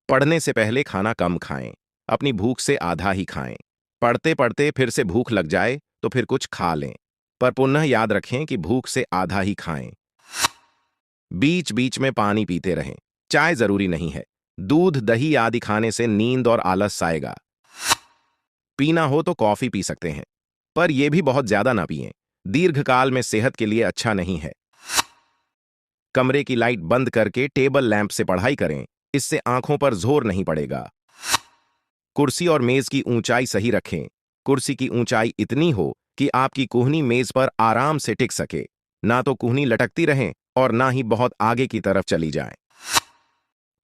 पढ़ने से पहले खाना कम खाएं, अपनी भूख से आधा ही खाएं। पढ़ते पढ़ते फिर से भूख लग जाए तो फिर कुछ खा लें, पर पुनः याद रखें कि भूख से आधा ही खाएं। बीच बीच में पानी पीते रहें, चाय जरूरी नहीं है। दूध दही आदि खाने से नींद और आलस आएगा। पीना हो तो कॉफी पी सकते हैं, पर यह भी बहुत ज्यादा ना पिएं, दीर्घकाल में सेहत के लिए अच्छा नहीं है। कमरे की लाइट बंद करके टेबल लैंप से पढ़ाई करें, इससे आंखों पर जोर नहीं पड़ेगा। कुर्सी और मेज की ऊंचाई सही रखें, कुर्सी की ऊंचाई इतनी हो कि आपकी कूहनी मेज पर आराम से टिक सके, ना तो कूहनी लटकती रहे और ना ही बहुत आगे की तरफ चली जाए।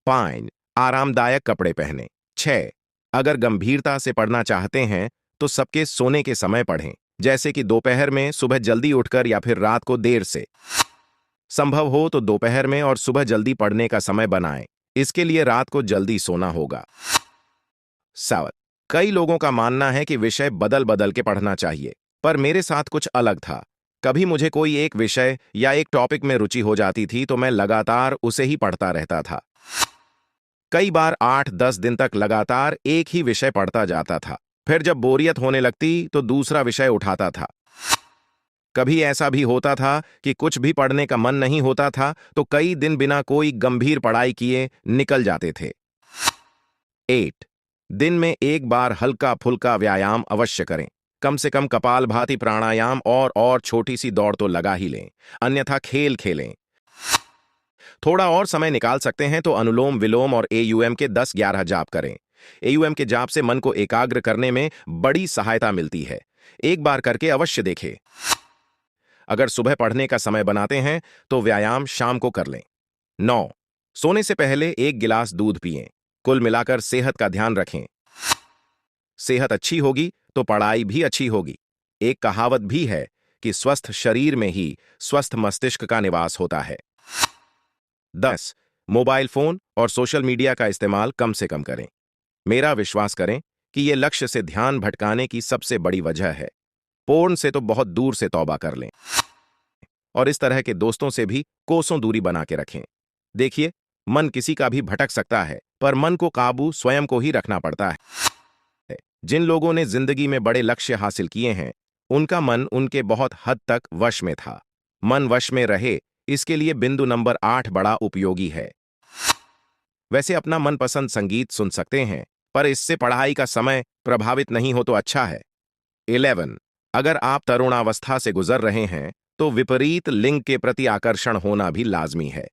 5. आरामदायक कपड़े पहनें। 6. अगर गंभीरता से पढ़ना चाहते हैं तो सबके सोने के समय पढ़ें, जैसे कि दोपहर में, सुबह जल्दी उठकर या फिर रात को देर से। संभव हो तो दोपहर में और सुबह जल्दी पढ़ने का समय बनाएं, इसके लिए रात को जल्दी सोना होगा। 7. कई लोगों का मानना है कि विषय बदल बदल के पढ़ना चाहिए, पर मेरे साथ कुछ अलग था। कभी मुझे कोई एक विषय या एक टॉपिक में रुचि हो जाती थी तो मैं लगातार उसे ही पढ़ता रहता था। कई बार 8-10 दिन तक लगातार एक ही विषय पढ़ता जाता था। फिर जब बोरियत होने लगती तो दूसरा विषय उठाता था। कभी ऐसा भी होता था कि कुछ भी पढ़ने का मन नहीं होता था तो कई दिन बिना कोई गंभीर पढ़ाई किए निकल जाते थे। 8. दिन में एक बार हल्का फुल्का व्यायाम अवश्य करें, कम से कम कपालभाति प्राणायाम और छोटी सी दौड़ तो लगा ही लें, अन्यथा खेल खेलें। थोड़ा और समय निकाल सकते हैं तो अनुलोम विलोम और एयूएम के 10-11 जाप करें। एयूएम के जाप से मन को एकाग्र करने में बड़ी सहायता मिलती है, एक बार करके अवश्य देखें। अगर सुबह पढ़ने का समय बनाते हैं तो व्यायाम शाम को कर लें। 9. सोने से पहले 1 गिलास दूध पिएं, कुल मिलाकर सेहत का ध्यान रखें। सेहत अच्छी होगी तो पढ़ाई भी अच्छी होगी। एक कहावत भी है कि स्वस्थ शरीर में ही स्वस्थ मस्तिष्क का निवास होता है। 10. मोबाइल फोन और सोशल मीडिया का इस्तेमाल कम से कम करें। मेरा विश्वास करें कि यह लक्ष्य से ध्यान भटकाने की सबसे बड़ी वजह है। पोर्न से तो बहुत दूर से तौबा कर लें और इस तरह के दोस्तों से भी कोसों दूरी बना के रखें। देखिए, मन किसी का भी भटक सकता है, पर मन को काबू स्वयं को ही रखना पड़ता है। जिन लोगों ने जिंदगी में बड़े लक्ष्य हासिल किए हैं, उनका मन उनके बहुत हद तक वश में था। मन वश में रहे, इसके लिए बिंदु नंबर 8 बड़ा उपयोगी है। वैसे अपना मनपसंद संगीत सुन सकते हैं, पर इससे पढ़ाई का समय प्रभावित नहीं हो तो अच्छा है। 11. अगर आप तरुणावस्था से गुजर रहे हैं तो विपरीत लिंग के प्रति आकर्षण होना भी लाजमी है।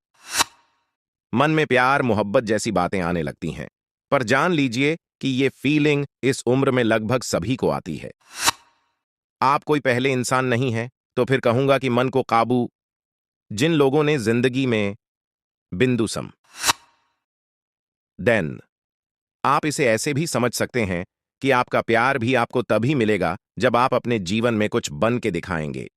मन में प्यार मोहब्बत जैसी बातें आने लगती हैं, पर जान लीजिए कि ये फीलिंग इस उम्र में लगभग सभी को आती है। आप कोई पहले इंसान नहीं है, तो फिर कहूंगा कि मन को काबू जिन लोगों ने जिंदगी में बिंदु सम देन आप इसे ऐसे भी समझ सकते हैं कि आपका प्यार भी आपको तभी मिलेगा जब आप अपने जीवन में कुछ बन के दिखाएंगे।